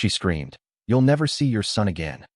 she screamed. "You'll never see your son again."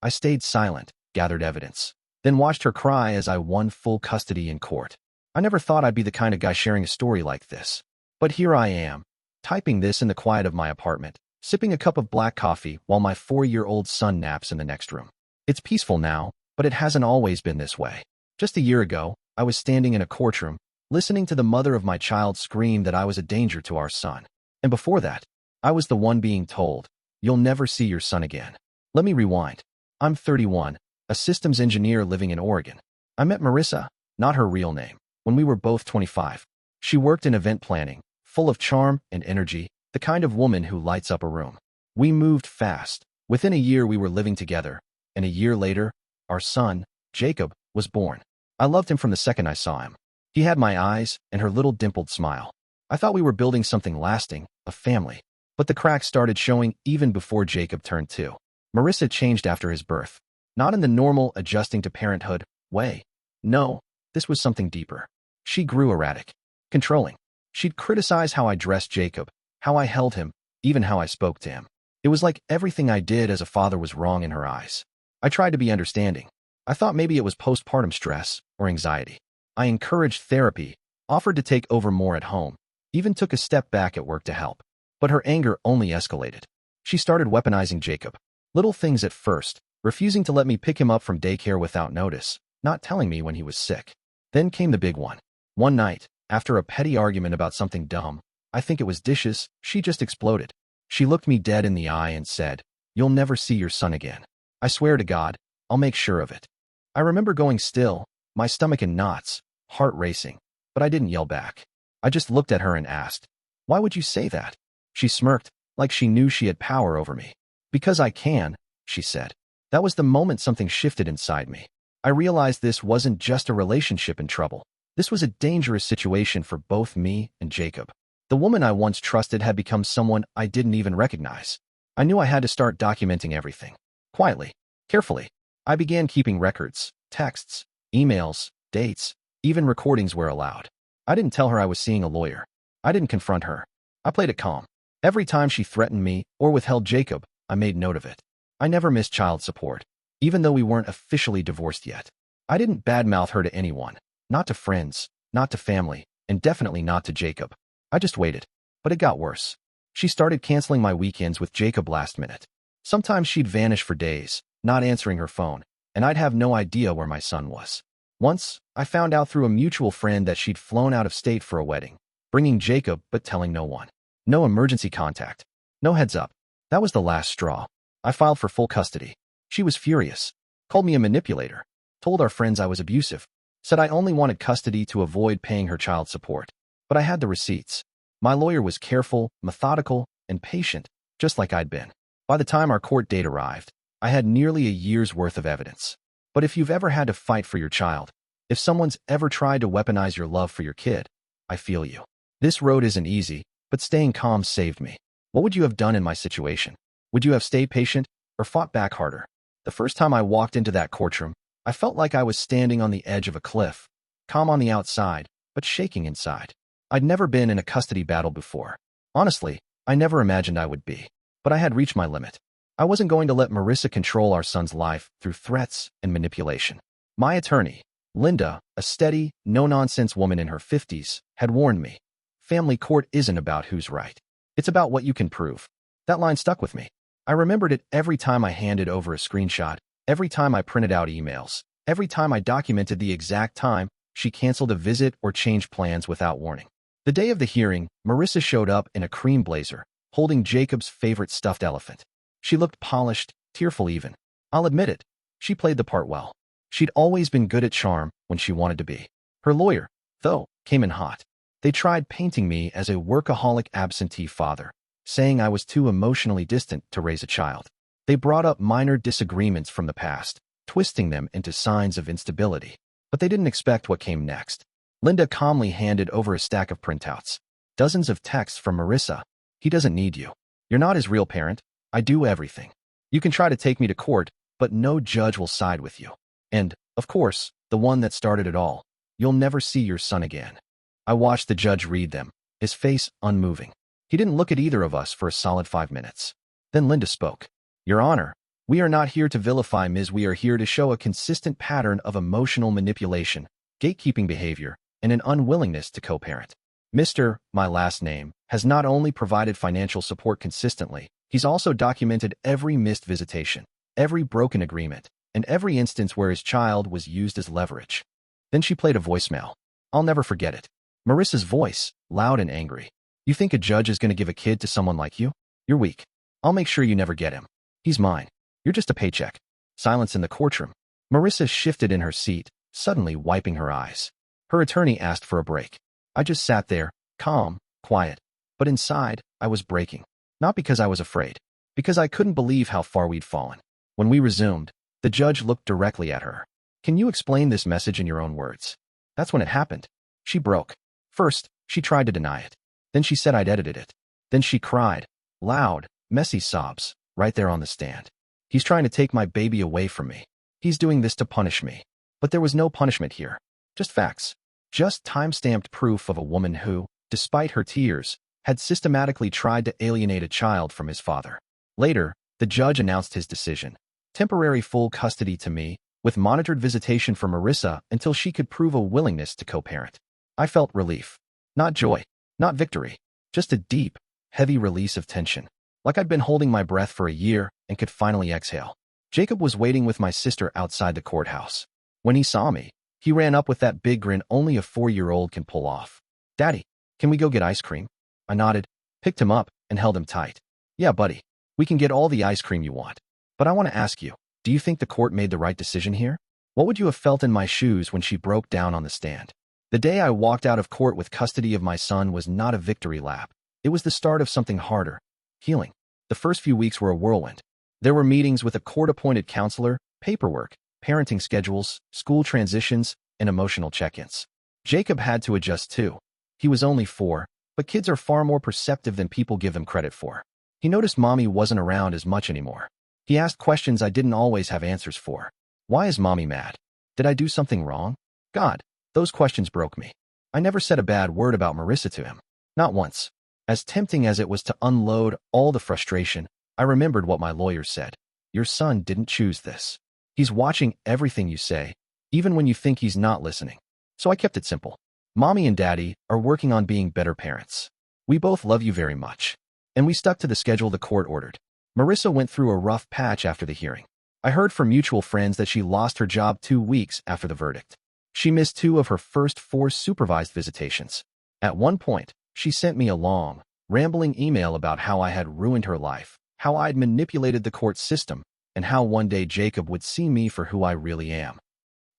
I stayed silent, gathered evidence, then watched her cry as I won full custody in court. I never thought I'd be the kind of guy sharing a story like this. But here I am, typing this in the quiet of my apartment, sipping a cup of black coffee while my 4-year-old son naps in the next room. It's peaceful now, but it hasn't always been this way. Just a year ago, I was standing in a courtroom, listening to the mother of my child scream that I was a danger to our son. And before that, I was the one being told, "You'll never see your son again." Let me rewind. I'm 31, a systems engineer living in Oregon. I met Marissa, not her real name, when we were both 25. She worked in event planning, full of charm and energy, the kind of woman who lights up a room. We moved fast. Within a year we were living together, and a year later, our son, Jacob, was born. I loved him from the second I saw him. He had my eyes and her little dimpled smile. I thought we were building something lasting, a family. But the cracks started showing even before Jacob turned 2. Marissa changed after his birth. Not in the normal adjusting to parenthood way. No, this was something deeper. She grew erratic, controlling. She'd criticize how I dressed Jacob, how I held him, even how I spoke to him. It was like everything I did as a father was wrong in her eyes. I tried to be understanding. I thought maybe it was postpartum stress or anxiety. I encouraged therapy, offered to take over more at home, even took a step back at work to help. But her anger only escalated. She started weaponizing Jacob. Little things at first, refusing to let me pick him up from daycare without notice, not telling me when he was sick. Then came the big one. One night, after a petty argument about something dumb, I think it was dishes, she just exploded. She looked me dead in the eye and said, "You'll never see your son again. I swear to God, I'll make sure of it." I remember going still, my stomach in knots, heart racing, but I didn't yell back. I just looked at her and asked, "Why would you say that?" She smirked, like she knew she had power over me. "Because I can," she said. That was the moment something shifted inside me. I realized this wasn't just a relationship in trouble. This was a dangerous situation for both me and Jacob. The woman I once trusted had become someone I didn't even recognize. I knew I had to start documenting everything. Quietly, carefully. I began keeping records, texts, emails, dates, even recordings were allowed. I didn't tell her I was seeing a lawyer. I didn't confront her. I played it calm. Every time she threatened me or withheld Jacob, I made note of it. I never missed child support, even though we weren't officially divorced yet. I didn't badmouth her to anyone, not to friends, not to family, and definitely not to Jacob. I just waited. But it got worse. She started canceling my weekends with Jacob last minute. Sometimes she'd vanish for days, not answering her phone, and I'd have no idea where my son was. Once, I found out through a mutual friend that she'd flown out of state for a wedding, bringing Jacob but telling no one. No emergency contact. No heads up. That was the last straw. I filed for full custody. She was furious. Called me a manipulator. Told our friends I was abusive. Said I only wanted custody to avoid paying her child support. But I had the receipts. My lawyer was careful, methodical, and patient, just like I'd been. By the time our court date arrived, I had nearly a year's worth of evidence. But if you've ever had to fight for your child, if someone's ever tried to weaponize your love for your kid, I feel you. This road isn't easy, but staying calm saved me. What would you have done in my situation? Would you have stayed patient or fought back harder? The first time I walked into that courtroom, I felt like I was standing on the edge of a cliff, calm on the outside, but shaking inside. I'd never been in a custody battle before. Honestly, I never imagined I would be. But I had reached my limit. I wasn't going to let Marissa control our son's life through threats and manipulation. My attorney, Linda, a steady, no-nonsense woman in her 50s, had warned me. Family court isn't about who's right. It's about what you can prove. That line stuck with me. I remembered it every time I handed over a screenshot, every time I printed out emails, every time I documented the exact time she canceled a visit or changed plans without warning. The day of the hearing, Marissa showed up in a cream blazer, holding Jacob's favorite stuffed elephant. She looked polished, tearful even. I'll admit it, she played the part well. She'd always been good at charm when she wanted to be. Her lawyer, though, came in hot. They tried painting me as a workaholic absentee father, saying I was too emotionally distant to raise a child. They brought up minor disagreements from the past, twisting them into signs of instability. But they didn't expect what came next. Linda calmly handed over a stack of printouts. Dozens of texts from Marissa. "He doesn't need you. You're not his real parent. I do everything. You can try to take me to court, but no judge will side with you. And, of course, the one that started it all. You'll never see your son again." I watched the judge read them, his face unmoving. He didn't look at either of us for a solid 5 minutes. Then Linda spoke. Your Honor, we are not here to vilify Ms. We are here to show a consistent pattern of emotional manipulation, gatekeeping behavior, and an unwillingness to co-parent. Mr., my last name, has not only provided financial support consistently, he's also documented every missed visitation, every broken agreement, and every instance where his child was used as leverage. Then she played a voicemail. I'll never forget it. Marissa's voice, loud and angry. You think a judge is going to give a kid to someone like you? You're weak. I'll make sure you never get him. He's mine. You're just a paycheck. Silence in the courtroom. Marissa shifted in her seat, suddenly wiping her eyes. Her attorney asked for a break. I just sat there, calm, quiet. But inside, I was breaking. Not because I was afraid. Because I couldn't believe how far we'd fallen. When we resumed, the judge looked directly at her. Can you explain this message in your own words? That's when it happened. She broke. First, she tried to deny it. Then she said I'd edited it. Then she cried. Loud, messy sobs, right there on the stand. He's trying to take my baby away from me. He's doing this to punish me. But there was no punishment here. Just facts. Just time-stamped proof of a woman who, despite her tears, had systematically tried to alienate a child from his father. Later, the judge announced his decision. Temporary full custody to me, with monitored visitation for Marissa until she could prove a willingness to co-parent. I felt relief. Not joy. Not victory. Just a deep, heavy release of tension. Like I'd been holding my breath for a year and could finally exhale. Jacob was waiting with my sister outside the courthouse. When he saw me, he ran up with that big grin only a 4-year-old can pull off. Daddy, can we go get ice cream? I nodded, picked him up, and held him tight. Yeah, buddy. We can get all the ice cream you want. But I want to ask you, do you think the court made the right decision here? What would you have felt in my shoes when she broke down on the stand? The day I walked out of court with custody of my son was not a victory lap. It was the start of something harder. Healing. The first few weeks were a whirlwind. There were meetings with a court-appointed counselor, paperwork, parenting schedules, school transitions, and emotional check-ins. Jacob had to adjust too. He was only 4, but kids are far more perceptive than people give them credit for. He noticed Mommy wasn't around as much anymore. He asked questions I didn't always have answers for. Why is Mommy mad? Did I do something wrong? God, those questions broke me. I never said a bad word about Marissa to him. Not once. As tempting as it was to unload all the frustration, I remembered what my lawyer said. Your son didn't choose this. He's watching everything you say, even when you think he's not listening. So I kept it simple. Mommy and Daddy are working on being better parents. We both love you very much. And we stuck to the schedule the court ordered. Marissa went through a rough patch after the hearing. I heard from mutual friends that she lost her job 2 weeks after the verdict. She missed 2 of her first 4 supervised visitations. At one point, she sent me a long, rambling email about how I had ruined her life, how I'd manipulated the court system, and how one day Jacob would see me for who I really am.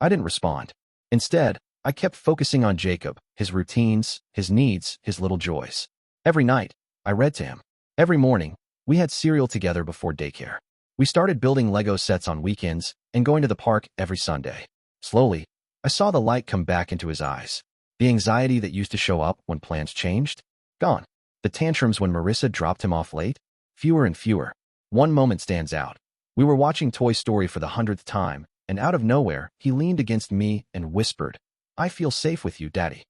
I didn't respond. Instead, I kept focusing on Jacob, his routines, his needs, his little joys. Every night, I read to him. Every morning, we had cereal together before daycare. We started building Lego sets on weekends and going to the park every Sunday. Slowly, I saw the light come back into his eyes. The anxiety that used to show up when plans changed? Gone. The tantrums when Marissa dropped him off late? Fewer and fewer. One moment stands out. We were watching Toy Story for the 100th time, and out of nowhere, he leaned against me and whispered, I feel safe with you, Daddy.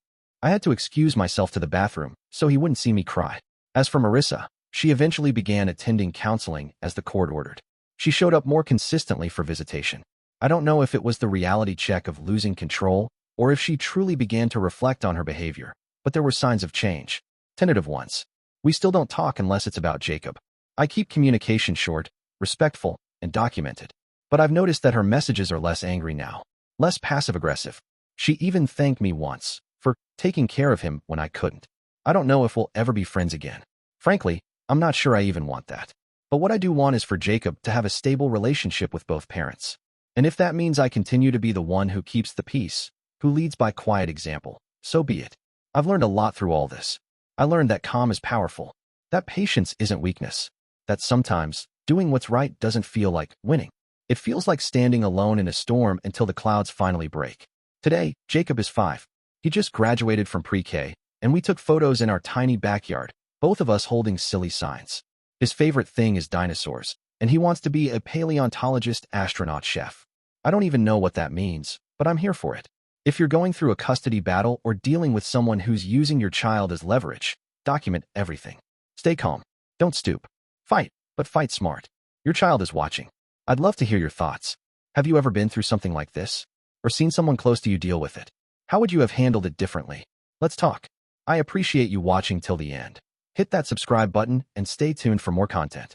I had to excuse myself to the bathroom so he wouldn't see me cry. As for Marissa, she eventually began attending counseling as the court ordered. She showed up more consistently for visitation. I don't know if it was the reality check of losing control or if she truly began to reflect on her behavior, but there were signs of change. Tentative ones. We still don't talk unless it's about Jacob. I keep communication short, respectful, and documented. But I've noticed that her messages are less angry now, less passive-aggressive. She even thanked me once for taking care of him when I couldn't. I don't know if we'll ever be friends again. Frankly, I'm not sure I even want that. But what I do want is for Jacob to have a stable relationship with both parents. And if that means I continue to be the one who keeps the peace, who leads by quiet example, so be it. I've learned a lot through all this. I learned that calm is powerful, that patience isn't weakness, that sometimes doing what's right doesn't feel like winning. It feels like standing alone in a storm until the clouds finally break. Today, Jacob is 5. He just graduated from pre-K, and we took photos in our tiny backyard, both of us holding silly signs. His favorite thing is dinosaurs, and he wants to be a paleontologist astronaut chef. I don't even know what that means, but I'm here for it. If you're going through a custody battle or dealing with someone who's using your child as leverage, document everything. Stay calm. Don't stoop. Fight. but fight smart. Your child is watching. I'd love to hear your thoughts. Have you ever been through something like this? Or seen someone close to you deal with it? How would you have handled it differently? Let's talk. I appreciate you watching till the end. Hit that subscribe button and stay tuned for more content.